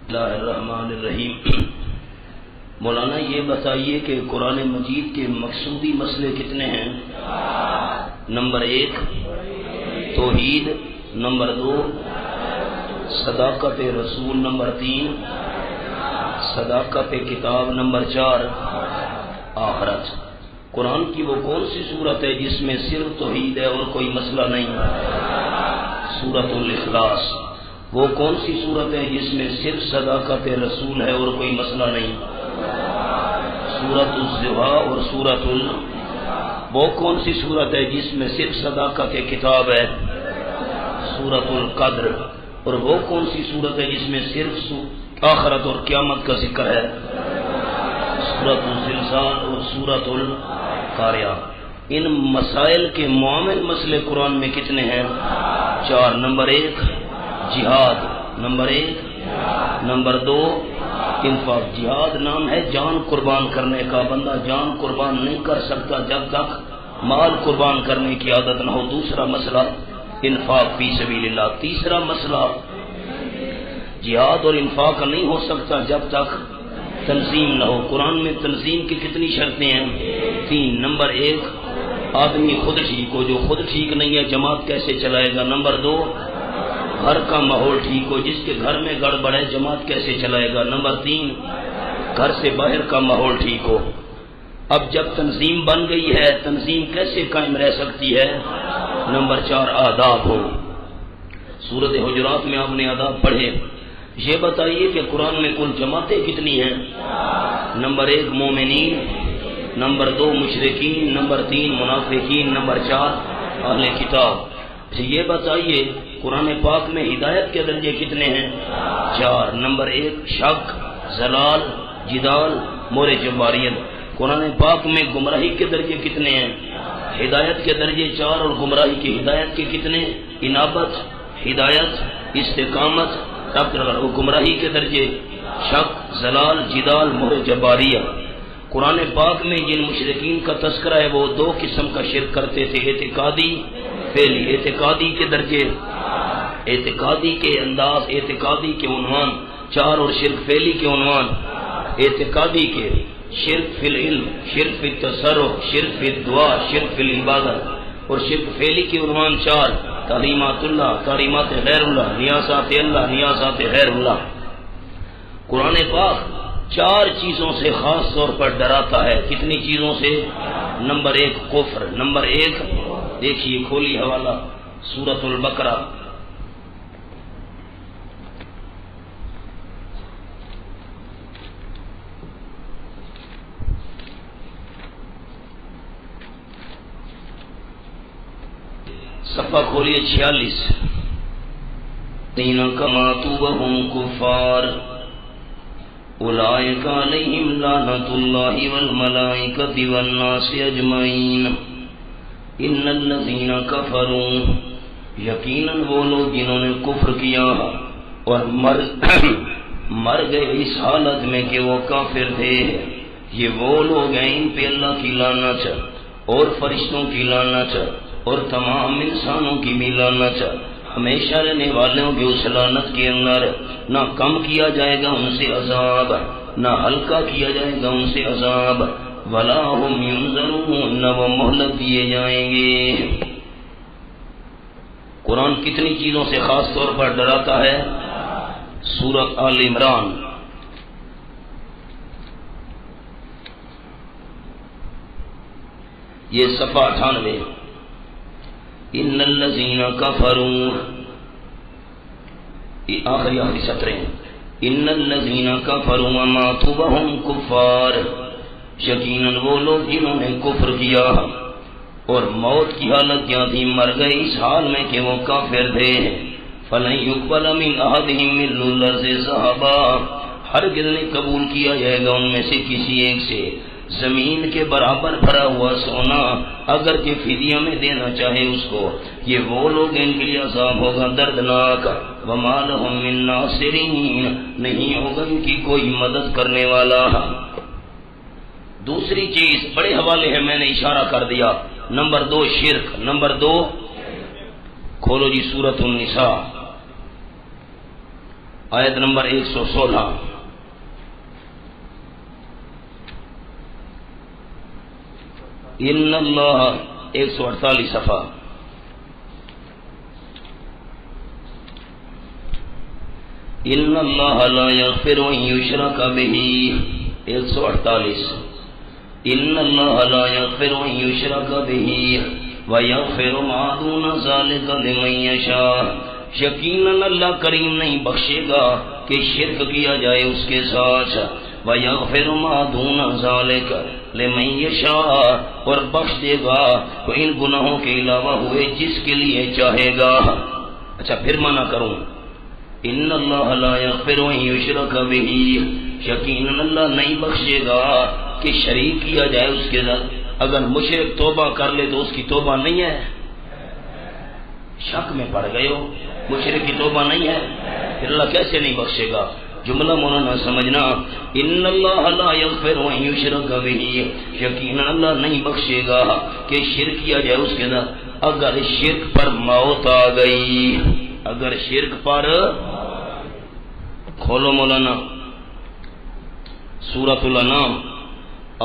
اللہ الرحمن الرحیم۔ مولانا یہ بتائیے کہ قرآن مجید کے مقصودی مسئلے کتنے ہیں؟ نمبر 1 توحید، نمبر 2 صداقت رسول، نمبر 3 صداقت کتاب، نمبر 4 آخرت۔ قرآن کی وہ کون سی صورت ہے جس میں صرف توحید ہے اور کوئی مسئلہ نہیں؟ سورۃ الاخلاص۔ وہ کون سی صورت ہے جس میں صرف صداقت رسول ہے اور کوئی مسئلہ نہیں؟ سورۃ الضحیٰ اور وہ کون سی صورت ہے جس میں صرف صداقت کتاب ہے؟ سورۃ القدر۔ اور وہ کون سی صورت ہے جس میں صرف آخرت اور قیامت کا ذکر ہے؟ سورۃ الزلزال اور سورۃ القاریہ۔ ان مسائل کے معامل مسئلے قرآن میں کتنے ہیں؟ 4۔ نمبر 1 جہاد، نمبر 1 نمبر 2 انفاق۔ جہاد نام ہے جان قربان کرنے کا، بندہ جان قربان نہیں کر سکتا جب تک مال قربان کرنے کی عادت نہ ہو۔ دوسرا مسئلہ انفاق فی سبیل اللہ۔ تیسرا مسئلہ جہاد اور انفاق نہیں ہو سکتا جب تک تنظیم نہ ہو۔ قرآن میں تنظیم کی کتنی شرطیں ہیں؟ 3۔ نمبر 1 آدمی خود ٹھیک ہو، جو خود ٹھیک نہیں ہے جماعت کیسے چلائے گا؟ نمبر 2 گھر کا ماحول ٹھیک ہو، جس کے گھر میں گڑبڑ ہے جماعت کیسے چلائے گا؟ نمبر 3 گھر سے باہر کا ماحول ٹھیک ہو۔ اب جب تنظیم بن گئی ہے، تنظیم کیسے قائم رہ سکتی ہے؟ نمبر 4 آداب ہو۔ سورۃ حجرات میں آپ نے آداب پڑھے۔ یہ بتائیے کہ قرآن میں کل جماعتیں کتنی ہیں؟ نمبر 1 مومنین، نمبر 2 مشرکین، نمبر 3 منافقین، نمبر 4 اہل کتاب۔ یہ بتائیے قرآن پاک میں ہدایت کے درجے کتنے ہیں؟ 4۔ نمبر 1 شک، ضلال، جدال، مور جباریت۔ قرآن پاک میں گمراہی کے درجے کتنے ہیں؟ ہدایت کے درجے 4 اور گمراہی کی ہدایت کے کتنے؟ انابت، ہدایت، استقامت، گمراہی کے درجے شک، ضلال، جدال، مور جباریہ۔ قرآن پاک میں جن مشرکین کا تذکرہ ہے وہ 2 قسم کا شرک کرتے تھے، اعتقادی، فعلی۔ اعتقادی کے درجے، اعتقادی کے انداز، اعتقادی کے عنوان 4 اور شرک فعلی کے عنوان۔ اعتقادی کے شرک فی العلم، شرک فی التصرف، شرک فی الدعا، شرک فی العبادت، اور شرک فعلی کے عنوان 4 تعلیمات اللہ، تعلیمات غیر اللہ، نیازات اللہ، نیازات غیر اللہ۔ قرآن پاک 4 چیزوں سے خاص طور پر ڈراتا ہے۔ کتنی چیزوں سے؟ نمبر 1 کفر، نمبر 1 دیکھیے کھولی حوالہ سورۃ البقرہ، صفحہ کھولیے 46۔ تین کماتو وہم کفار اولئک علیہم لعنۃ اللہ والملائکۃ والناس اجمعین ان الذین کفروا، یقیناً وہ لوگ جنہوں نے کفر کیا اور مر گئے اس حالت میں کہ وہ کافر تھے، یہ وہ لوگ ہیں ان پہ اللہ کی لعنت اور فرشتوں کی لعنت اور تمام انسانوں کی بھی لعنت ہمیشہ رہنے والوں کے اس لعنت کے اندر۔ نہ کم کیا جائے گا ان سے عذاب، نہ ہلکا کیا جائے گا ان سے عذاب، ولا هم ينظرون، نہ وہ مہلت دیے جائیں گے۔ قرآن کتنی چیزوں سے خاص طور پر ڈراتا ہے؟ سورۃ آل عمران، یہ صفحہ 98۔ ان الذین کفروا، آخری سطریں، ان الذین کفروا وماتوا وهم کفار، یقیناً وہ لوگ جنہوں نے کفر کیا اور موت کی حالت کیا تھی، مر گئے اس حال میں کہ وہ کافر تھے، فلن یقبل من احدهم ملء الارض ذهبا، ہرگز نہیں قبول کیا جائے گا ان میں سے کسی ایک سے زمین کے برابر بھرا ہوا سونا، اگر کہ فدیہ میں دینا چاہے اس کو۔ یہ وہ لوگ ان کے لیے عذاب ہوگا دردناک، وما لهم من ناصرین، نہیں ہوگا ان کی کوئی مدد کرنے والا۔ دوسری چیز بڑے حوالے ہیں، میں نے اشارہ کر دیا۔ نمبر 2 شرک، نمبر 2 کھولو جی سورۃ النساء، آیت نمبر 116 ان اللہ 148 صفحہ ان اللہ لا یغفر ان یشرک بہ 148 ان اللہ لا یغفر ان یشرک بہ ویغفر ما دون ذلک لمن یشاء، یقیناً اللہ کریم نہیں بخشے گا کہ شرک کیا جائے اس کے ساتھ، ویغفر ما دون ذلک لمن یشاء، اور بخش دے گا تو ان گناہوں کے علاوہ ہوئے جس کے لیے چاہے گا۔ اچھا پھر منع کروں، ان اللہ لا یغفر ان یشرک بہ، یقیناً اللہ نہیں بخشے گا کہ شریک کیا جائے اس کے ساتھ۔ اگر مشرک توبہ کر لے تو اس کی توبہ نہیں ہے، شک میں پڑ گئے ہو، مشرک کی توبہ نہیں ہے، پھر اللہ کیسے نہیں بخشے گا؟ جملہ مولانا سمجھنا، ان اللہ لا یغفر ان یشرک بہ، یقیناً اللہ نہیں بخشے گا کہ شرک کیا جائے اس کے ساتھ۔ اگر شرک پر موت آ گئی، اگر شرک پر، کھولو مولانا سورۃ الانعام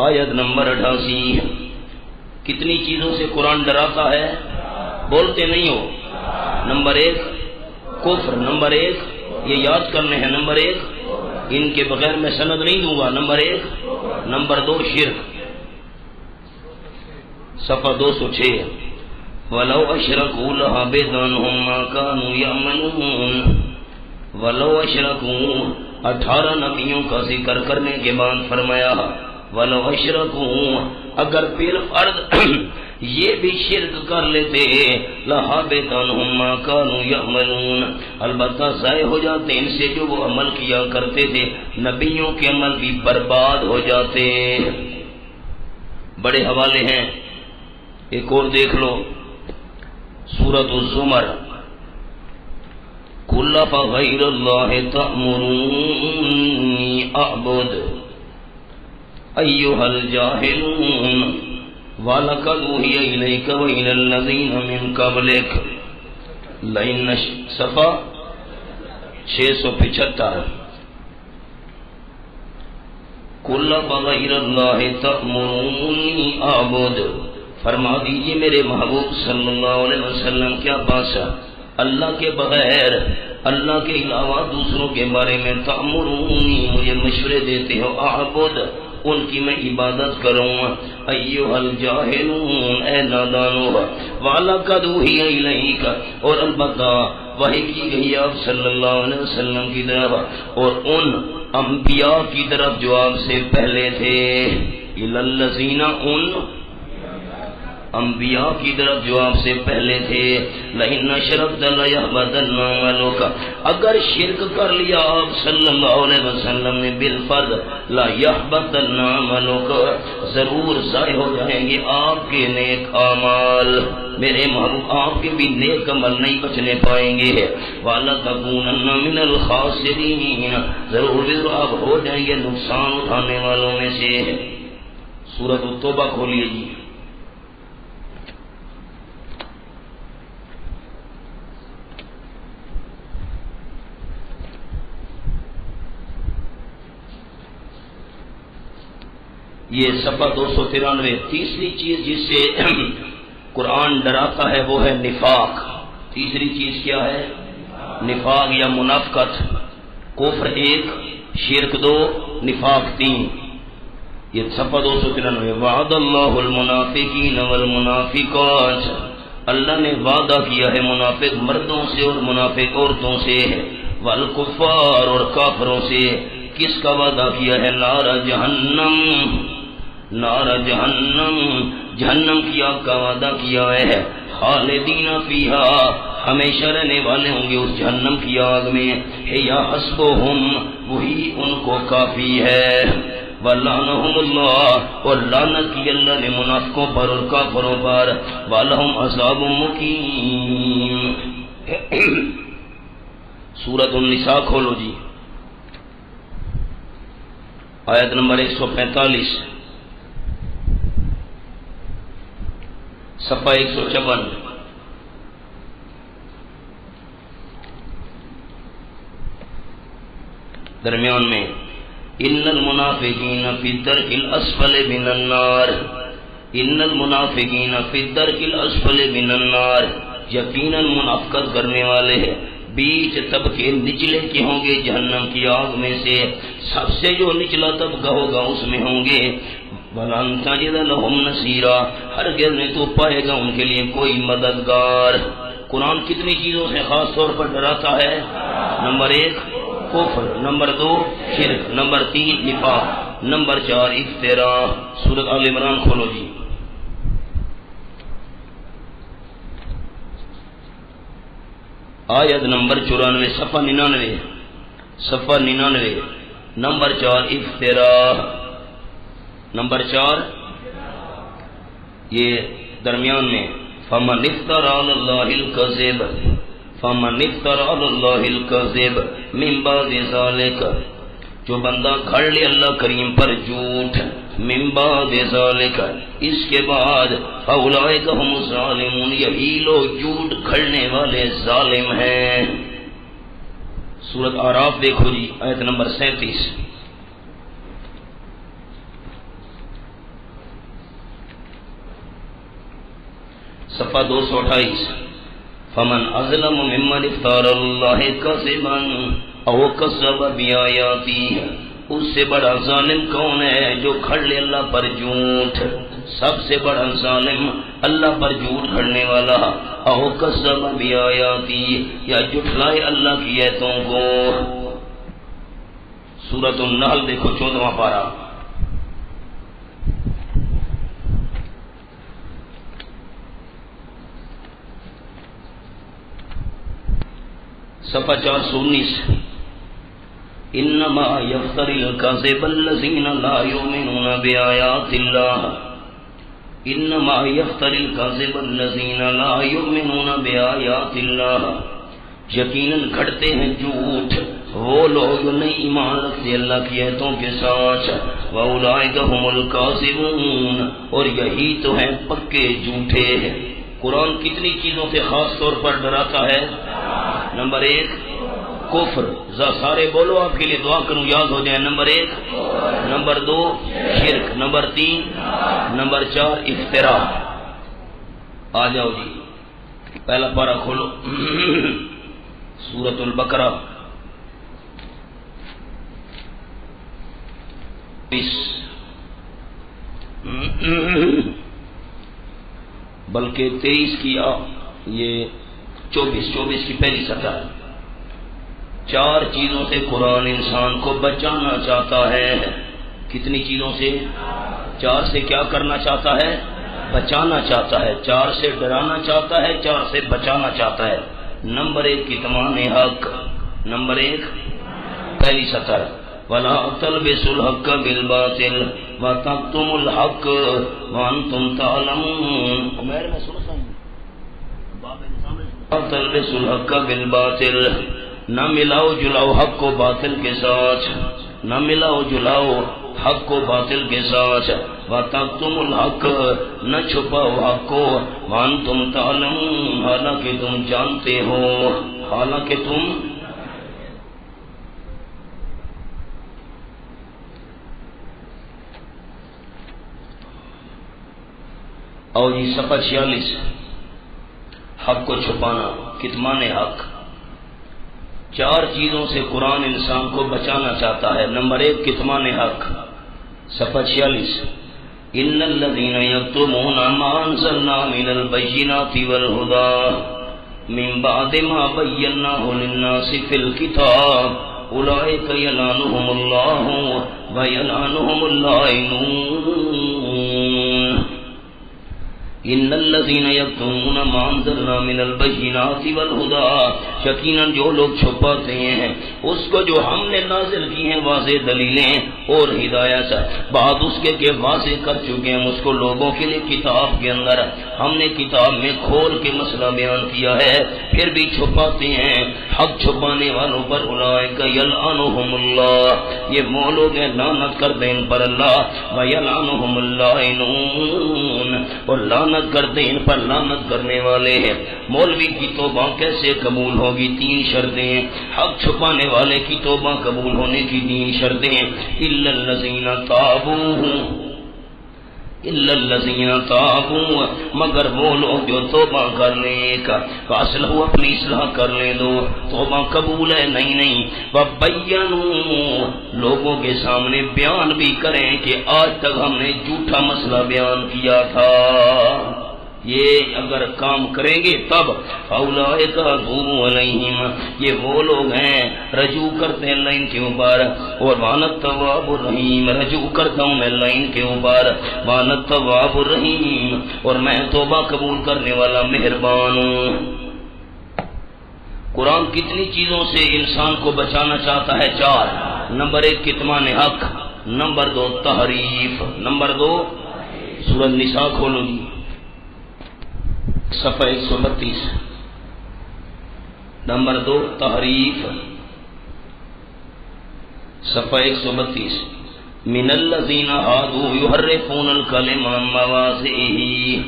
آیت نمبر 88۔ کتنی چیزوں سے قرآن ڈراتا ہے، بولتے نہیں ہو۔ نمبر 1 کفر، نمبر 1 یہ یاد کرنے ہیں، نمبر 1 ان کے بغیر میں سند نہیں دوں گا، نمبر 1، نمبر 2 شرک، صفحہ 206 وَلَوْ أَشْرَكُوا لَحَبِطَ عَنْهُمْ مَا كَانُوا يَعْمَلُونَ۔ وَلَوْ أَشْرَكُوا 18 نبیوں کا ذکر کرنے کے بعد فرمایا وَلَوْ أَشْرَكُوا، اگر پھر فرد یہ بھی شرک کر لیتے، لَحَبِطَ عَنْهُمْ مَا كَانُوا يَعْمَلُونَ، البتہ ضائع ہو جاتے ان سے جو وہ عمل کیا کرتے تھے، نبیوں کے عمل بھی برباد ہو جاتے۔ بڑے حوالے ہیں، ایک اور دیکھ لو، سورۃ الزمر، قُلْ فَغَيْرَ اللَّهِ تَأْمُرُونِّي أَعْبُدُ أَيُّهَا الْجَاهِلُونَ وَلَقَدْ أُوحِيَ إِلَيْكَ وَإِلَى الَّذِينَ مِن قَبْلِكَ لَئِنْ صفحہ 675 قُلْ فَغَيْرَ اللَّهِ تَأْمُرُونِّي أَعْبُدُ، فرما دیجئے میرے محبوب صلی اللہ علیہ وسلم، کیا بات ہے اللہ کے بغیر، اللہ کے علاوہ دوسروں کے بارے میں تأمرونی مجھے مشورے دیتے ہو، اعبد ان کی میں عبادت کروں، ایھا الجاہلون اے نادانو، وَلَقَدْ أُوحِیَ إِلَیْکَ، اور البتہ وحی کی گئی آپ صلی اللہ علیہ وسلم کی طرف اور ان انبیاء کی طرف جو آپ سے پہلے تھے، إِلَى الَّذِينَ، ان انبیاء کی طرف جو آپ سے پہلے تھے، لئن اشرکت لیحبطن عملک، اگر شرک کر لیا آپ صلی اللہ علیہ وسلم نے بالفرض، لیحبطن عملک، ضرور ضائع ہو جائیں گے آپ کے نیک اعمال، میرے محبوب آپ کے بھی نیک عمل نہیں بچنے پائیں گے، وَلَتَكُونَنَّ مِنَ الْخَاسِرِينَ، ضرور آپ ہو جائیں گے نقصان اٹھانے والوں میں سے۔ سورۃ التوبہ کھولیے جی، یہ صفحہ 293۔ تیسری چیز جس سے قرآن ڈراتا ہے وہ ہے نفاق۔ تیسری چیز کیا ہے؟ نفاق یا منافقت۔ کفر 1، شرک 2، نفاق 3۔ یہ صفحہ 293۔ وعد اللہ المنافقین والمنافقات، اللہ نے وعدہ کیا ہے منافق مردوں سے اور منافق عورتوں سے، والکفار اور کافروں سے۔ کس کا وعدہ کیا ہے؟ نار جہنم، نار جہنم، جہنم کی آگ کا وعدہ کیا ہے، خالدین فیہا، ہمیشہ رہنے والے ہوں گے اس جہنم کی آگ میں، یا حسبہم، وہی ان کو کافی ہے، وَلَعْنَهُمُ اللَّهُ، اور لعنت کی اللہ نے منافقوں پر اور کافروں پر، وَلَهُمْ عَذَابٌ مُقِيمٌ۔ سورۃ النساء کھولو جی، آیت نمبر 145، صفحہ 156۔ درمیان میں ان المنافقین فی الدرک الاسفل من النار، ان المنافقین فی الدرک الاسفل من النار، یقیناً منافقت کرنے والے بیچ طبقے نچلے کے ہوں گے جہنم کی آگ میں سے، سب سے جو نچلا طبقہ ہوگا اس میں ہوں گے۔ وَلَن تَجِدَ لَهُمْ نَصِيرًا، ہرگز نہیں تو پائے گا ان کے لیے کوئی مددگار۔ قرآن کتنی چیزوں سے خاص طور پر ڈراتا ہے؟ نمبر 1 کفر، نمبر 2 شرک، نمبر 3 نفاق، نمبر 4 افتراء۔ سورۃ آل عمران کھولو جی۔ آیت نمبر 94، صفحہ 99، صفحہ 99، نمبر 4 افتراء، نمبر 4 یہ درمیان میں فَمَنِ افْتَرَىٰ عَلَى اللَّهِ الْكَذِبَ فَمَنِ افْتَرَىٰ عَلَى اللَّهِ الْكَذِبَ مِن بَعْدِ ذَٰلِكَ، جو بندہ گھڑ لے اللہ کریم پر جھوٹ، من بعد ذالک، اس کے بعد فاولئک هم الظالمون، یہی لوگ جھوٹ گھڑنے والے ظالم ہیں۔ سورۃ اعراف دیکھو جی، آیت نمبر 37، صفحہ 228، فمن اظلم ممن افترى على الله كذبا او كذب بآیاتہ، اس سے بڑا ظالم کون ہے جو کھڑ لے اللہ پر جھوٹ، سب سے بڑا ظالم اللہ پر جھوٹ کھڑنے والا، او کذب بآیاتہ، یا جھٹلائے اللہ کی آیتوں کو۔ سورۃ النحل دیکھو 14واں پارہ، صفحہ 419، انما یفتری الکذب الذین لا یؤمنون بآیات اللہ، انما یفتری الکذب الذین لا یؤمنون بآیات اللہ، یقیناً گھڑتے ہیں جھوٹ وہ لوگ نہیں ایمان رکھتے اللہ کی آیتوں کے ساتھ، واولئک هم الکاذبون، اور یہی تو ہیں پکے جھوٹے۔ قرآن کتنی چیزوں سے خاص طور پر ڈراتا ہے؟ نمبر 1 کفر، سارے بولو آپ کے لیے دعا کروں یاد ہو جائے۔ نمبر 1، نمبر 2 شرک، نمبر 3، نمبر 4 افتراء۔ آ جاؤ جی، پہلا پارہ کھولو، سورۃ البقرہ، بلکہ 23 کی یہ 24 کی پہلی سطح۔ 4 چیزوں سے قرآن انسان کو بچانا چاہتا ہے۔ کتنی چیزوں سے؟ 4 سے کیا کرنا چاہتا ہے؟ بچانا چاہتا ہے۔ 4 سے ڈرانا چاہتا ہے، 4 سے بچانا چاہتا ہے۔ نمبر 1 کتمان حق، نمبر 1 پہلی سطح، وَلَا تَلْبِسُوا الْحَقَّ بِالْبَاطِلِ وَتَكْتُمُوا الْحَقَّ وَأَنْتُمْ تَعْلَمُونَ۔ عمر میں سنتا ہوں، تلبسوا الحق بالباطل، نہ ملاؤ جلاؤ حق کو باطل کے ساتھ، نہ ملاؤ جلاؤ حق کو باطل کے ساتھ، وَتَكْتُمُوا الْحَقَّ، نہ چھپاؤ حق کو، وَأَنْتُمْ تَعْلَمُونَ، حالانکہ تم جانتے ہو، حالانکہ تم۔ اور یہ صفحہ 46، حق کو چھپانا، کتمان حق۔ 4 چیزوں سے قرآن انسان کو بچانا چاہتا ہے۔ نمبر 1 کتمان حق، صفحہ 46، ان الذین یکتمون ما انزلنا من البینات والہدی من بعد ما بیناہ للناس فی الکتاب اولئک یلعنهم اللہ ویلعنهم اللاعنون۔ ان الذین یکتمون ما انزلنا من البینات والہدی، یقیناً جو لوگ چھپاتے ہیں اس کو جو ہم نے نازل کی ہیں واضح دلیلیں اور ہدایت، بعد اس کے کہ واضح کر چکے ہیں اس کو لوگوں کے لیے کتاب کے اندر، ہم نے کتاب میں کھول کے مسئلہ بیان کیا ہے، پھر بھی چھپاتے ہیں۔ حق چھپانے والوں پر اولئک یلعنهم اللہ، یہ وہ لوگ ہیں لعنت کر دیں ان پر اللہ، ویلعنهم اللاعنون، اور لعنت کرتے ان پر لعنت کرنے والے ہیں۔ مولوی کی توبہ کیسے قبول ہو ہوگی 3 شرطیں. حق چھپانے والے کی توبہ قبول ہونے کی 3 شرطیں. الا الذین تابوا الا الذین تابوا، مگر وہ لوگ جو توبہ کر لیں کا فاصلہ اپنی اصلاح کر لیں دو توبہ قبول ہے نہیں. وبینوا، لوگوں کے سامنے بیان بھی کریں کہ آج تک ہم نے جھوٹا مسئلہ بیان کیا تھا. یہ اگر کام کریں گے تب فاولئک اتوب علیہم، یہ وہ لوگ ہیں رجوع کرتے ہیں اللہ ان کے اوپر. اور وانا التواب الرحیم، رجوع کرتا ہوں میں اللہ ان کے اوپر. وانا التواب الرحیم، اور میں توبہ قبول کرنے والا مہربان ہوں. قرآن کتنی چیزوں سے انسان کو بچانا چاہتا ہے؟ 4. نمبر 1 کتمان حق، نمبر 2 تحریف، نمبر 2 سورۃ النساء کھولو جی صفحہ 132. نمبر 2 تحریف، صفحہ 132. من الذین ہادوا یحرفون الکلم عن مواضعہ.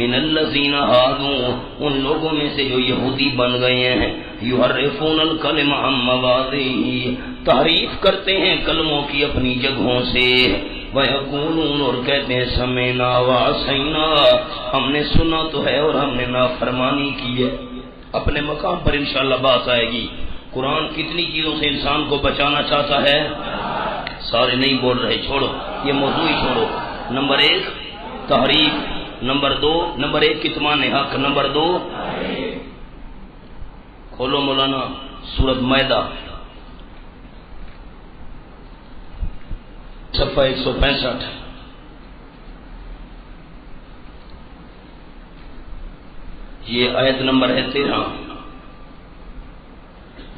من الذین ہادوا، ان لوگوں میں سے جو یہودی بن گئے ہیں، یحرفون الکلم عن مواضعہ، تحریف کرتے ہیں کلموں کی اپنی جگہوں سے. وَيَقُولُونَ، اور کہتے ہیں سمعنا وَعَصَيْنَا، ہم نے سنا تو ہے اور ہم نے نافرمانی کی ہے. اپنے مقام پر انشاءاللہ بات آئے گی. قرآن کتنی چیزوں سے انسان کو بچانا چاہتا ہے؟ سارے نہیں بول رہے، چھوڑو یہ موضوع ہی چھوڑو. نمبر 1 تحریف، نمبر 1 کتمان حق، نمبر 2 کھولو مولانا سورۃ مائدہ صفحہ 165. یہ آیت نمبر ہے 13.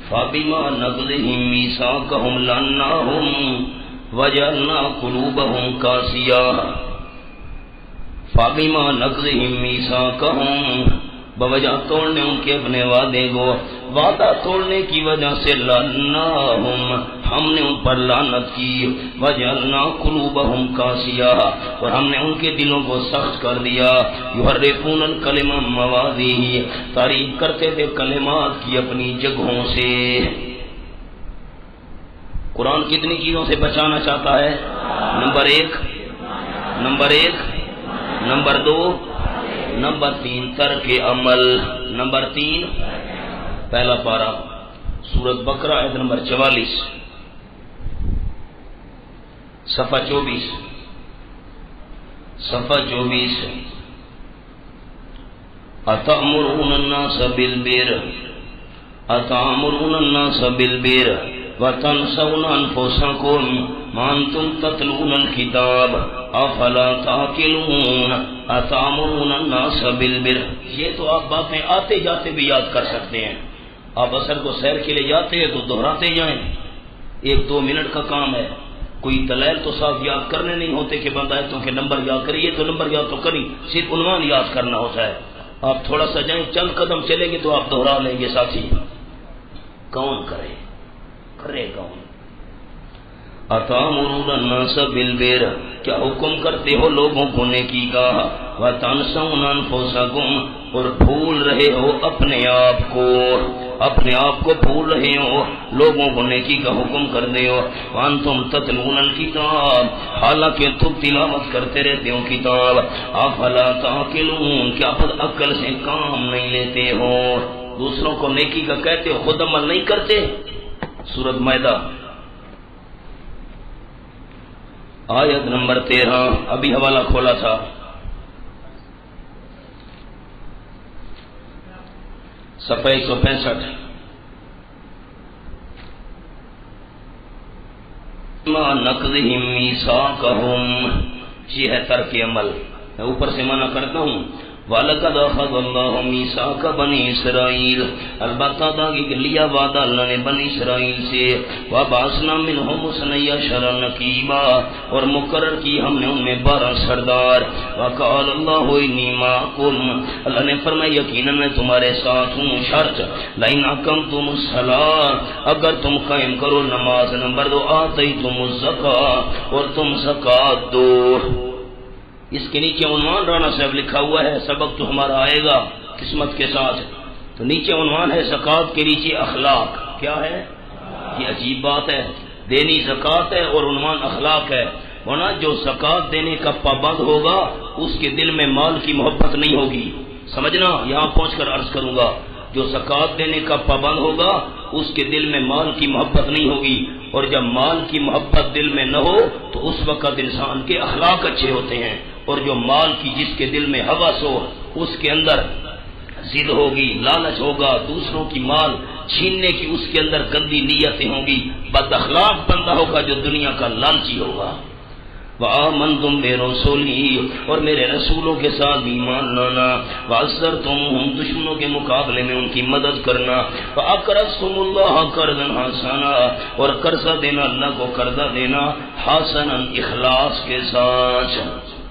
فَبِمَا نَقْضِهِم مِّيثَاقَهُمْ لَعَنَّاهُمْ وَجَعَلْنَا قُلُوبَهُمْ قَاسِيَةً. فَبِمَا نَقْضِهِم مِّيثَاقَهُمْ، بوجہ توڑنے ان کے اپنے وعدے کو، وعدہ توڑنے کی وجہ سے لعناہم، ہم نے ان پر لعنت کی. وجعلنا قلوبہم قاسیہ، اور ہم نے ان کے دلوں کو سخت کر دیا. یحرفون الکلم عن مواضعہ، تعریف کرتے تھے کلمات کی اپنی جگہوں سے. قرآن کتنی چیزوں سے بچانا چاہتا ہے؟ نمبر 1 نمبر 2 نمبر 3 ترک عمل، نمبر 3 پہلا پارہ سورۃ بقرہ آیت نمبر 44 صفحہ 24. اتأمرون الناس بالبر وتنسون انفسکم وانتم تتلون الکتاب افلا تعقلون. اتأمرون الناس بالبر، یہ تو آپ باتیں آتے جاتے بھی یاد کر سکتے ہیں. آپ اثر کو سیر کے لیے جاتے ہیں تو دہراتے جائیں، 1-2 منٹ کا کام ہے. کوئی دلائل تو صاف یاد کرنے نہیں ہوتے کہ بندہ آیتوں کے نمبر یاد کریے تو نمبر یاد تو کری، صرف عنوان یاد کرنا ہوتا ہے. آپ تھوڑا سا جائیں، چند قدم چلیں گے تو آپ دہرا لیں گے. ساتھی کون کرے کون؟ اتامرون الناس بالبر، کیا حکم کرتے ہو لوگوں کو نیکی کا. وتنسون انفسکم، اور بھول رہے ہو اپنے آپ کو بھول رہے ہو، لوگوں کو نیکی کا حکم کر دے ہو. وانتم تتلون الکتاب، حالانکہ تم تلاوت کرتے رہتے ہو کتاب. افلا تعقلون، کیا خود عقل سے کام نہیں لیتے ہو؟ دوسروں کو نیکی کا کہتے ہو، خود عمل نہیں کرتے. سورۃ مائدہ آیت نمبر 13، ابھی حوالہ کھولا تھا. صفحہ 165. ما نقضہم میثاقہم، یہ ہے ترک عمل. میں اوپر سے منع کرتا ہوں. وَلَقَدْ أَخَذَ اللَّهُ مِيثَاقَ بَنِي إِسْرَائِيلَ، البتہ تاکہ لیا وعدہ اللہ نے بنی اسرائیل سے. وَبَعَثْنَا مِنْهُمُ اثْنَيْ عَشَرَ نَقِيبًا، اور مقرر کی ہم نے ان میں 12 سردار. وَقَالَ اللَّهُ إِنِّي مَعَكُمْ، اللہ نے فرمایا یقیناً میں تمہارے ساتھ ہوں. شرط لَئِنْ أَقَمْتُمُ الصَّلَاةَ، اگر تم قائم کرو نماز. نمبر 2 آتَيْتُمُ الزَّكَاةَ، اور تم زکات دو. اس کے نیچے عنوان رانا صاحب لکھا ہوا ہے، سبق تو ہمارا آئے گا قسمت کے ساتھ. تو نیچے عنوان ہے زکوٰۃ کے نیچے اخلاق. کیا ہے یہ؟ عجیب بات ہے. دینی زکوٰۃ ہے اور عنوان اخلاق ہے. ورنہ جو زکوٰۃ دینے کا پابند ہوگا اس کے دل میں مال کی محبت نہیں ہوگی. سمجھنا، یہاں پہنچ کر عرض کروں گا. جو زکوٰۃ دینے کا پابند ہوگا اس کے دل میں مال کی محبت نہیں ہوگی، اور جب مال کی محبت دل میں نہ ہو تو اس وقت انسان کے اخلاق اچھے ہوتے ہیں. اور جو مال کی جس کے دل میں ہوس ہو اس کے اندر ضد ہوگی، لالچ ہوگا، دوسروں کی مال چھیننے کی اس کے اندر گندی نیتیں ہوں گی. بد اخلاق بندہ ہوگا جو دنیا کا لالچی ہوگا. وآمنتم برسولی، اور میرے رسولوں کے ساتھ ایمان لانا. وعزرتموہم، دشمنوں کے مقابلے میں ان کی مدد کرنا. فاقرضتم اللہ قرضا حسنا، اور قرضہ دینا اللہ کو قرضہ دینا حسنا اخلاص کے ساتھ.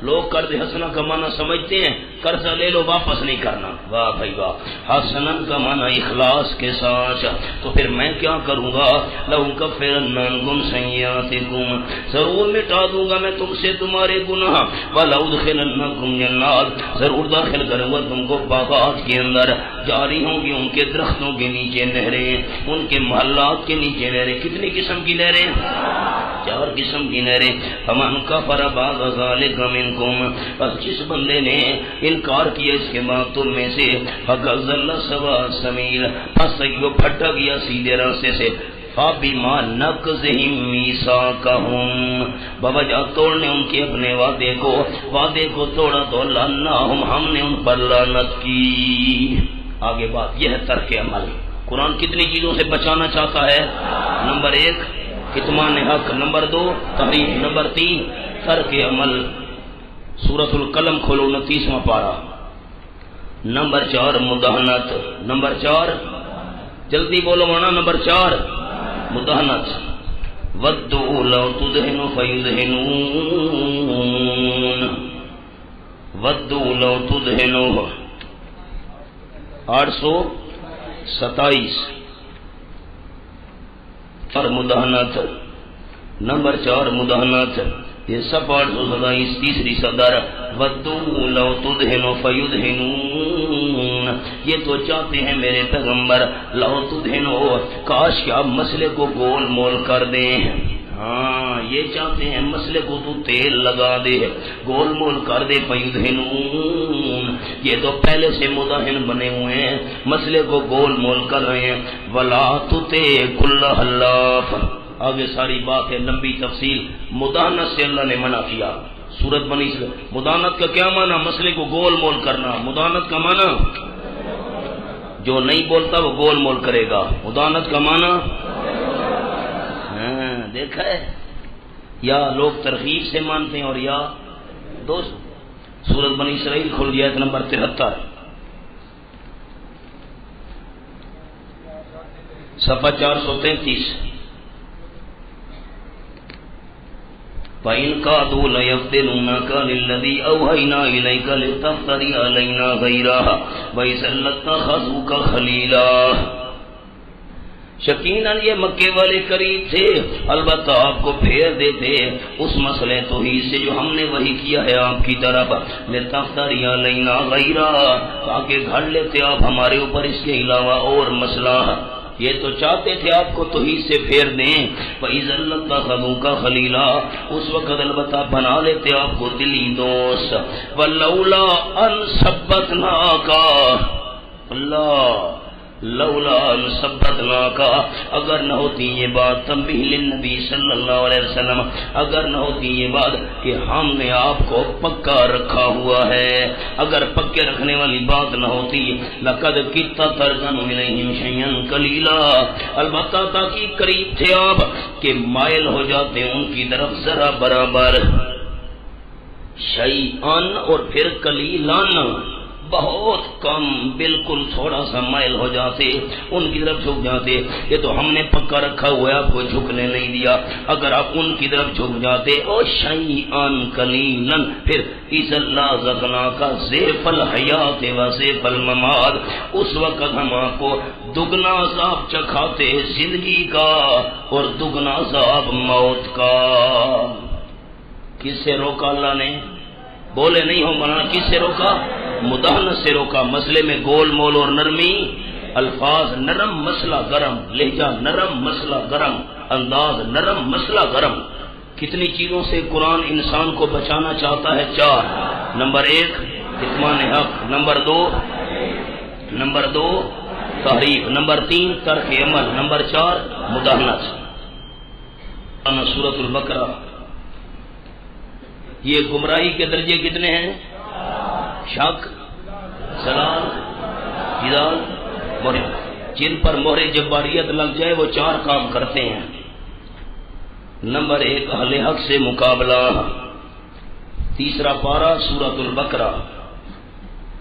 لوگ قرض حسنہ کا معنی سمجھتے ہیں قرضہ لے لو واپس نہیں کرنا. واہ بھائی واہ. حسنن کا معنی اخلاص کے ساتھ. تو پھر میں کیا کروں گا؟ لَأُكَفِّرَنَّ عَنكُمْ سَيِّئَاتِكُمْ، ضرور مٹا دوں گا میں تم سے تمہارے گناہ. وَلَأُدْخِلَنَّكُمْ جَنَّاتٍ، ضرور داخل کروں گا تم کو باغات کے اندر، جاری ہوں گی ان کے درختوں کے نیچے نہریں، ان کے محلات کے نیچے نہریں. کتنی قسم کی نہریں؟ 4 قسم کی نہریں. فَمَنْ كَفَرَ بَعْدَ ذَلِكَ مِنْكُمْ، بس جس بندے نے انکار کیا اس کے بعد تم میں سے، فَقَدْ ضَلَّ سَوَاءَ السَّبِيلِ، بس وہ پھٹک گیا سیدھے راستے سے. فَبِمَا نَقْضِهِمْ مِيثَاقَهُمْ، بوجہ توڑنے ان کے اپنے وعدے کو توڑا تو لعناہم، ہم نے ان پر لعنت کی. آگے بات یہ ہے ترک عمل. قرآن کتنی چیزوں سے بچانا چاہتا ہے؟ نمبر 1 کتمان حق، نمبر 2 تحریف، نمبر 3 ترک عمل. سورۃ القلم کھولو 29واں پارہ. نمبر 4 مداہنت. نمبر 4 جلدی بولو مانا. نمبر 4 مداہنت. وَدُّوا لَوْ تُدْهِنُوا فَيُدْهِنُونَ، وَدُّوا لَوْ تُدْهِنُوا 827 اور مداہنت. نمبر 4 مداہنت. یہ سب 827 تیسری صدر. وَدُّوا لَوْ تُدْهِنُوا فَيُدْهِنُونَ، یہ تو چاہتے ہیں میرے پیغمبر لَوْ تُدْهِنُوا، کاش کہ آپ مسئلے کو گول مول کر دیں. ہاں یہ چاہتے ہیں مسئلے کو تو تیل لگا دے، گول مول کر دے. فَيُدْهِنُونَ، یہ تو پہلے سے مداہن بنے ہوئے ہیں، مسئلے کو گول مول کر رہے ہیں. وَلَا تُطِعْ كُلَّ حَلَّافٍ، آگے ساری بات ہے لمبی تفصیل. مداہنت سے اللہ نے منع کیا. سورت بنی اسرائیل. مداہنت کا کیا معنی؟ مسئلے کو گول مول کرنا. مداہنت کا معنی جو نہیں بولتا وہ گول مول کرے گا. مداہنت کا معنی دیکھا ہے، یا لوگ ترغیب سے مانتے ہیں اور یا دوست. سورت بنی اسرائیل کھول دیا نمبر 73 صفحہ 433. فَإِنْ كَادُوا لَيَفْتِنُونَكَ لِلَّذِي أَوْحَيْنَا إِلَيْكَ لِتَفْتَرِيَ عَلَيْنَا غَيْرَهُ وَإِذًا لَّاتَّخَذُوكَ خَلِيلًا. یقیناً یہ مکے والے قریب تھے، البتہ آپ کو پھیر دیتے اس مسئلے توحید سے جو ہم نے وہی کیا ہے آپ کی طرف. لِتَفْتَرِيَ عَلَيْنَا غَيْرَهُ، تاکہ گھڑ لیتے آپ ہمارے اوپر اس کے علاوہ اور مسئلہ. یہ تو چاہتے تھے آپ کو توحید سے پھیر دیں. وَإِذًا لَّاتَّخَذُوكَ خَلِيلًا، اس وقت البتہ بنا لیتے آپ کو دلی دوست. وَلَوْلَا أَن ثَبَّتْنَاكَ، اللہ لولا ان ثبتناک، اگر نہ ہوتی یہ بات تنبیہ للنبی صلی اللہ علیہ وسلم، اگر نہ ہوتی یہ بات کہ ہم نے آپ کو پکا رکھا ہوا ہے، اگر پکے رکھنے والی بات نہ ہوتی لقد کدت ترکن الیہم شیئا قلیلا، البتہ تاکہ قریب تھے آپ کہ مائل ہو جاتے ان کی طرف ذرا برابر. شیئا اور پھر قلیلا، بہت کم، بالکل تھوڑا سا مائل ہو جاتے ان کی طرف جھک جاتے. یہ تو ہم نے پکا رکھا ہوا ہے، آپ کو جھکنے نہیں دیا. اگر آپ ان کی طرف جھک جاتے او شیئا قلیلا، پھر اذا لازقناک ضعف الحیات و ضعف الممات، اس وقت ہم آپ کو دگنا عذاب چکھاتے زندگی کا اور دگنا عذاب موت کا. کس سے روکا اللہ نے؟ بولے نہیں ہو منا. کس سے روکا؟ مداہنت سے روکا. مسئلے میں گول مول اور نرمی الفاظ نرم مسئلہ گرم، لہجہ نرم مسئلہ گرم، انداز نرم مسئلہ گرم۔ کتنی چیزوں سے قرآن انسان کو بچانا چاہتا ہے؟ 4۔ نمبر 1 کتمان حق، نمبر 2 تحریف، نمبر 3 ترک عمل، نمبر 4 مداہنت۔ سورۃ البقرہ، یہ گمراہی کے درجے کتنے ہیں؟ شک، ضلال، جدال، مہر۔ جن پر مہر جباریت لگ جائے وہ 4 کام کرتے ہیں۔ نمبر 1 اہل حق سے مقابلہ، تیسرا پارہ سورۃ البقرہ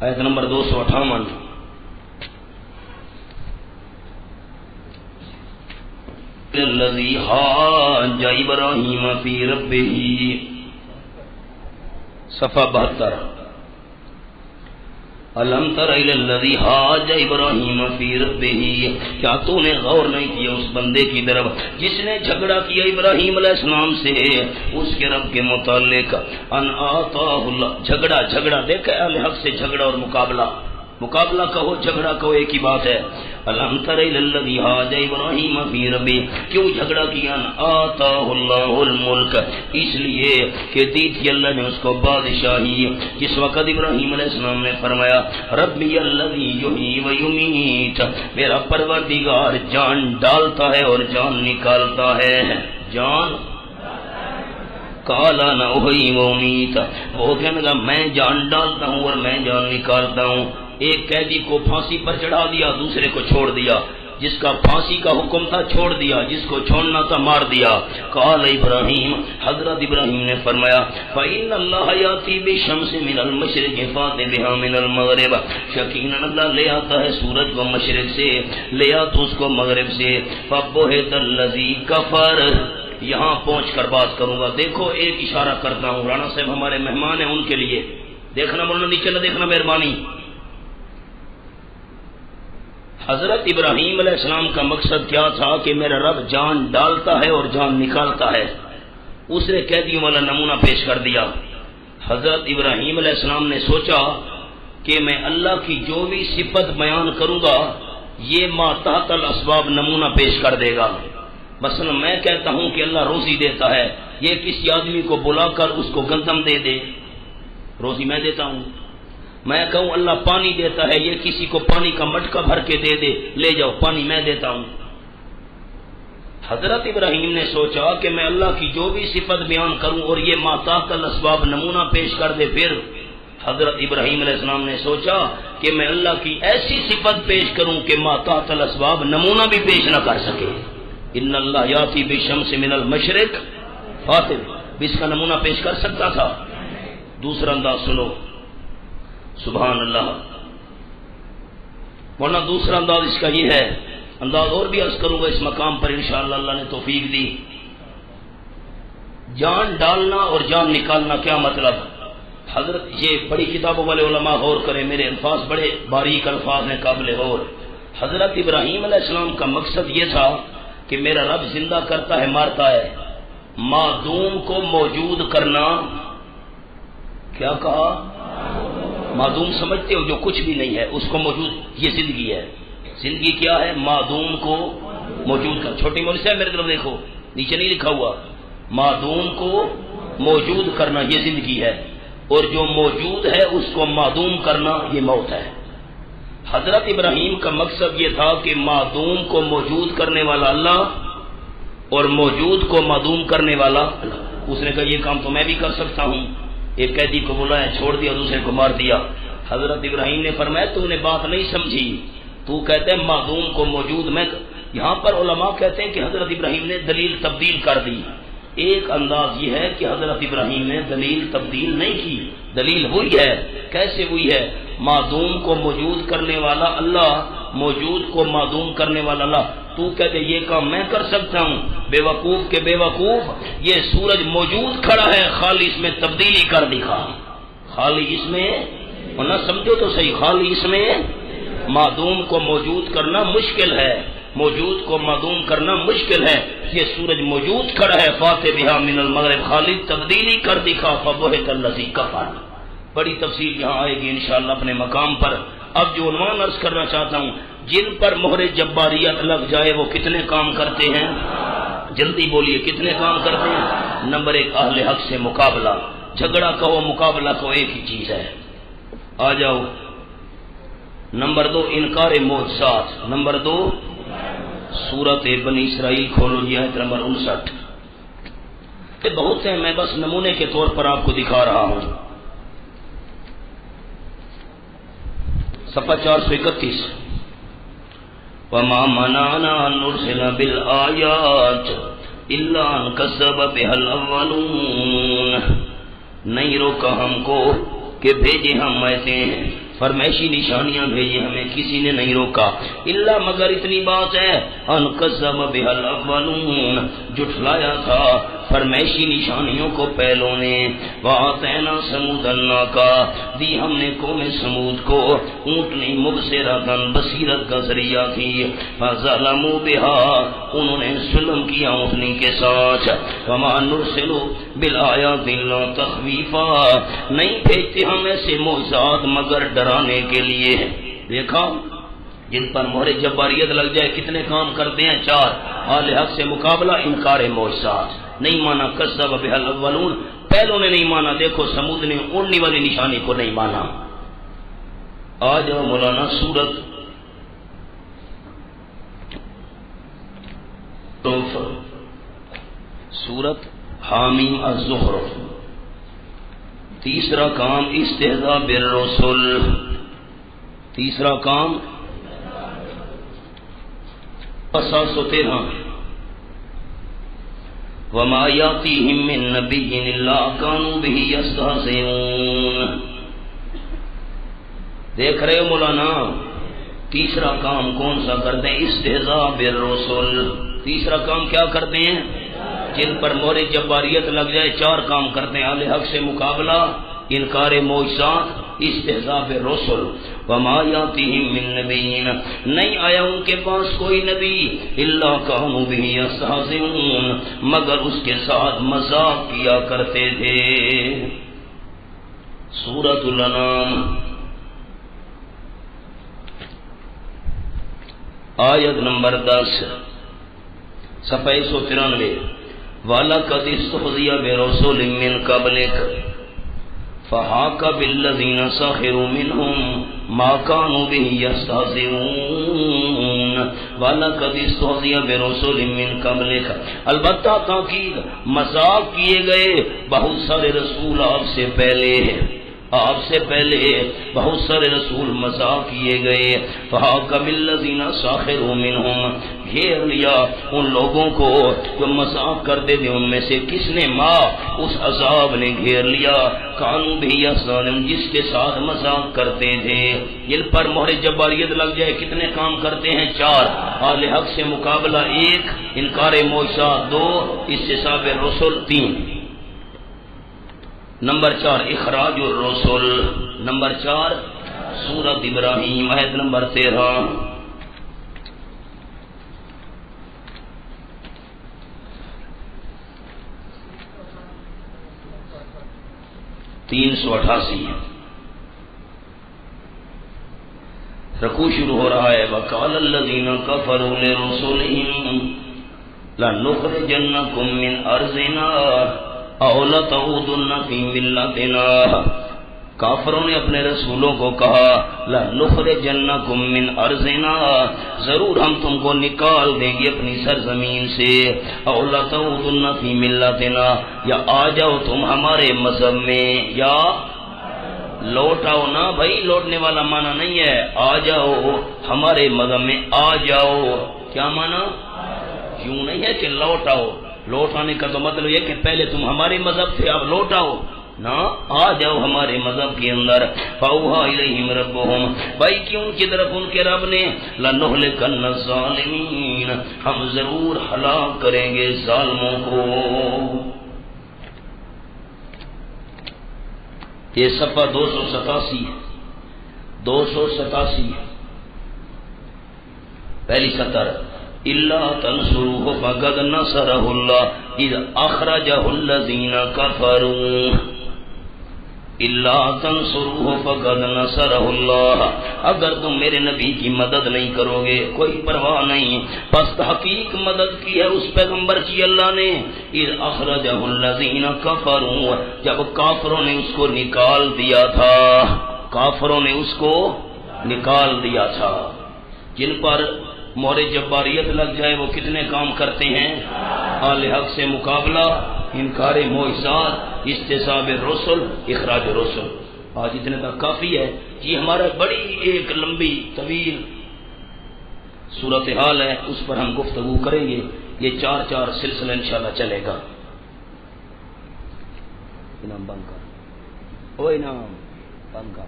آیت نمبر 258۔ الذی حاج ابراہیم فی ربہ، صفحہ 72۔ الم تر الی الذی حاج ابراہیم فی ربہ، کیا تو نے غور نہیں کیا اس بندے کی طرف جس نے جھگڑا کیا ابراہیم علیہ السلام سے اس کے رب کے متعلق؟ ان آتاہ اللہ، جھگڑا دیکھا اہل حق سے جھگڑا اور مقابلہ کہو جھگڑا کہو ایک ہی بات ہے۔ الم تر الی الذی حاج ابراہیم فی ربہ، کیوں جھگڑا کیا؟ آتاہ اللہ الملک، اس لیے کہ دی تھی اللہ نے اس کو بادشاہی۔ جس وقت ابراہیم علیہ السلام نے فرمایا ربی الذی یحیی و یمیت، میرا پروردگار جان ڈالتا ہے اور جان نکالتا ہے۔ جان کالا نہ احیی و امیت، وہ کہنے لگا میں جان ڈالتا ہوں اور میں جان نکالتا ہوں۔ ایک قیدی کو پھانسی پر چڑھا دیا، دوسرے کو چھوڑ دیا، جس کا پھانسی کا حکم تھا چھوڑ دیا، جس کو چھوڑنا تھا مار دیا۔ قال ابراہیم، حضرت ابراہیم نے فرمایا فإن اللہ یاتی بالشمس من المشرق فات بها من المغرب، یقیناً اللہ لے آتا ہے سورج کو مشرق سے، لے آتا اس کو مغرب سے۔ فبہت الذی کفر، یہاں پہنچ کر بات کروں گا۔ دیکھو ایک اشارہ کرتا ہوں، رانا صاحب ہمارے مہمان ہیں، ان کے لیے دیکھنا، مولانا نیچے نہ دیکھنا مہربانی۔ حضرت ابراہیم علیہ السلام کا مقصد کیا تھا کہ میرا رب جان ڈالتا ہے اور جان نکالتا ہے۔ اس نے قیدیوں والا نمونہ پیش کر دیا۔ حضرت ابراہیم علیہ السلام نے سوچا کہ میں اللہ کی جو بھی صفت بیان کروں گا یہ ما تحت الاسباب نمونہ پیش کر دے گا۔ مثلا میں کہتا ہوں کہ اللہ روزی دیتا ہے، یہ کسی آدمی کو بلا کر اس کو گندم دے دے، روزی میں دیتا ہوں۔ میں کہوں اللہ پانی دیتا ہے، یہ کسی کو پانی کا مٹکا بھر کے دے دے، لے جاؤ پانی میں دیتا ہوں۔ حضرت ابراہیم نے سوچا کہ میں اللہ کی جو بھی صفت بیان کروں اور یہ ما تحت الاسباب نمونہ پیش کر دے، پھر حضرت ابراہیم علیہ السلام نے سوچا کہ میں اللہ کی ایسی صفت پیش کروں کہ ما تحت الاسباب نمونہ بھی پیش نہ کر سکے۔ ان اللہ یاتی بالشمس من المشرق فاتح، اس کا نمونہ پیش کر سکتا تھا۔ دوسرا انداز سنو، سبحان اللہ ورنہ دوسرا انداز اس کا یہ ہے، انداز اور بھی عرض کروں گا اس مقام پر انشاءاللہ، اللہ نے توفیق دی۔ جان ڈالنا اور جان نکالنا کیا مطلب؟ حضرت یہ بڑی کتابوں والے علماء غور کریں، میرے الفاظ بڑے باریک الفاظ ہیں، قابل غور۔ حضرت ابراہیم علیہ السلام کا مقصد یہ تھا کہ میرا رب زندہ کرتا ہے مارتا ہے، معدوم کو موجود کرنا۔ کیا کہا؟ معدوم سمجھتے ہو جو کچھ بھی نہیں ہے اس کو موجود، یہ زندگی ہے۔ زندگی کیا ہے؟ معدوم کو موجود کر۔ چھوٹی مولوی صاحب میرے طرف دیکھو، نیچے نہیں لکھا ہوا، معدوم کو موجود کرنا یہ زندگی ہے، اور جو موجود ہے اس کو معدوم کرنا یہ موت ہے۔ حضرت ابراہیم کا مقصد یہ تھا کہ معدوم کو موجود کرنے والا اللہ اور موجود کو معدوم کرنے والا اللہ۔ اس نے کہا یہ کام تو میں بھی کر سکتا ہوں۔ ایک قیدی کو بلایا، چھوڑ دیا، دوسرے کو مار دیا۔ حضرت ابراہیم نے فرمایا تو نے بات نہیں سمجھی، تو کہتے ہیں معدوم کو موجود میں۔ یہاں پر علماء کہتے ہیں کہ حضرت ابراہیم نے دلیل تبدیل کر دی۔ ایک انداز یہ ہے کہ حضرت ابراہیم نے دلیل تبدیل نہیں کی، دلیل وہی ہے۔ کیسے وہی ہے؟ معدوم کو موجود کرنے والا اللہ، موجود کو معدوم کرنے والا اللہ۔ تو کہتے یہ کام میں کر سکتا ہوں؟ بے وقوف کے بے وقوف، یہ سورج موجود کھڑا ہے، خالی اس میں تبدیلی کر دکھا، خالی اس میں، نہ سمجھو تو صحیح، خالی اس میں معدوم کو موجود کرنا مشکل ہے، موجود کو معدوم کرنا مشکل ہے۔ یہ سورج موجود کھڑا ہے، فاتح بہا من المغرب، خالی تبدیلی کر دکھا، فبہت الذی کفر۔ بڑی تفصیل یہاں آئے گی انشاءاللہ اپنے مقام پر۔ اب جو عنوان عرض کرنا چاہتا ہوں، جن پر مہر جباریت لگ جائے وہ کتنے کام کرتے ہیں؟ جلدی بولیے، کتنے کام کرتے ہیں؟ نمبر 1 اہل حق سے مقابلہ، جھگڑا کہو مقابلہ کہو ایک ہی چیز ہے، آ جاؤ۔ نمبر 2 انکار معجزات، نمبر 2 سورت بنی اسرائیل کھولو جی، آیت نمبر 59۔ یہ بہت ہیں، میں بس نمونے کے طور پر آپ کو دکھا رہا ہوں۔ صفحہ 431، وَمَا مَنَعْنَا أَن نُرْسِلَ بِالْآيَاتِ إِلَّا أَن كَذَّبَ بِهَا الْأَوَّلُونَ، نہیں روکا ہم کو کہ بھیجے ہم ایسے ہیں، فرمائشی نشانیاں بھیجے ہمیں، کسی نے نہیں روکا، الا مگر اتنی بات ہے، ان کذب بها الاولون، جھٹلایا تھا فرمائشی نشانیوں کو پہلوں نے، وآتینا ثمود الناقہ، دی ہم نے قوم سمود کو اونٹنی مبصرۃ، بصیرت کا ذریعہ تھی، فظلموا بها، انہوں نے ظلم کیا اونٹنی کے ساتھ، وما نرسل بالآیات الا تخویفا، نہیں بھیجتے ہم ایسے معجزات مگر ڈرانے کے لیے۔ دیکھا جن پر مہر جباریت لگ جائے کتنے کام کرتے ہیں؟ 4 اہل حق سے مقابلہ، انکار معجزات، نہیں مانا کذب بها الاولون، پہلوں نے نہیں مانا، دیکھو سمود نے اڑنے والی نشانی کو نہیں مانا۔ آ جاؤ مولانا سورت حامیم الزخرف، تیسرا کام استہزاء بالرسل، تیسرا کام 713، وما یاتیہم من نبی الا کانوا بہ یستہزئون۔ دیکھ رہے ہو مولانا، تیسرا کام کون سا کرتے ہیں؟ استہزاء بالرسل، تیسرا کام کیا کرتے ہیں؟ جن پر مہر جباریت لگ جائے 4 کام کرتے ہیں، اہل حق سے مقابلہ، انکار معجزات، استہزاء بالرسل، وما یاتیہم من نبی، نہیں آیا ان کے پاس کوئی نبی، الا کانوا بہ یستہزئون، مگر اس کے ساتھ مذاق کیا کرتے تھے۔ سورۃ الانعام آیت نمبر 10، صفحہ 193، وَلَقَدِ اسْتُهْزِئَ بِرُسُلٍ مِّن قَبْلِكَ فَحَاقَ بِالَّذِينَ سَخِرُوا مِنْهُمْ مَا كَانُوا بِهِ يَسْتَهْزِئُونَ وَلَقَدِ اسْتُهْزِئَ بِرُسُلٍ مِّن قَبْلِكَ، البتہ تاکید مذاق کیے گئے بہت سارے رسول آپ سے پہلے، آپ سے پہلے بہت سارے رسول مذاق کیے گئے، فَحَاقَ بِالَّذِينَ سَخِرُوا مِنْهُمْ، گھیر لیا ان لوگوں کو جو مذاق کرتے تھے ان میں سے کس نے؟ ماں، اس عذاب نے گھیر لیا، کانوا بہ یستہزئون، جس کے ساتھ مذاق کرتے تھے۔ جن پر مہر جباریت لگ جائے کتنے کام کرتے ہیں؟ 4 اہل حق سے مقابلہ، 1 انکار معجزات، 2 استہزاء بالرسل، 3 نمبر 4 اخراج الرسل، نمبر 4 سورۃ ابراہیم آیت نمبر 13، 388 رکوع شروع ہو رہا ہے، وَقَالَ الَّذِينَ كَفَرُوا لِرُسُلِهِمْ لَنُخْرِجَنَّكُم مِّنْ أَرْضِنَا أَوْ لَتَعُودُنَّ فِي مِلَّتِنَا، کافروں نے اپنے رسولوں کو کہا لَنُخْرِجَنَّكُم مِّنْ أَرْضِنَا، ضرور ہم تم کو نکال دیں گے اپنی سرزمین سے، أَوْ لَتَعُودُنَّ فِي مِلَّتِنَا، یا آ جاؤ تم ہمارے مذہب میں، یا لوٹ آؤ نا بھائی، لوٹنے والا معنی نہیں ہے، آ جاؤ ہمارے مذہب میں، آ جاؤ، کیا معنی؟ یوں نہیں ہے کہ لوٹ آؤ، لوٹ آنے کا تو مطلب یہ کہ پہلے تم ہمارے مذہب تھے اب لوٹ آؤ نا، آ جاؤ ہمارے مذہب کے اندر۔ فَأَوْحَىٰ إِلَيْهِمْ رَبُّهُمْ، بھائی کیوں کی طرف ان کے رب نے، لَنُهْلِكَنَّ الظَّالِمِينَ، ہم ضرور ہلاک کریں گے ظالموں کو۔ یہ صفحہ 287 ہے، 287 پہلی سطر، إِلَّا تَنْصُرُوهُ فَقَدْ نَصَرَهُ اللَّهُ إِذْ أَخْرَجَهُ الَّذِينَ كَفَرُوا الا تنصروه فقد نصرہ اللہ، اگر تم میرے نبی کی مدد نہیں کرو گے کوئی پرواہ نہیں، پس تحقیق مدد کی ہے اس پیغمبر کی اللہ نے۔ اذ اخرجہ الذین کفروا، جب کافروں نے اس کو نکال دیا تھا، کافروں نے اس کو نکال دیا تھا۔ جن پر مہر جباریت لگ جائے وہ کتنے کام کرتے ہیں؟ اہل حق سے مقابلہ، انکار معجزات، استصحاب الرسل، اخراج الرسل۔ آج اتنے تک کافی ہے یہ ہمارا بڑی ایک لمبی طویل صورتحال ہے، اس پر ہم گفتگو کریں گے، یہ 4 سلسلہ انشاءاللہ چلے گا۔ انعام بند کر، او انعام بند کر۔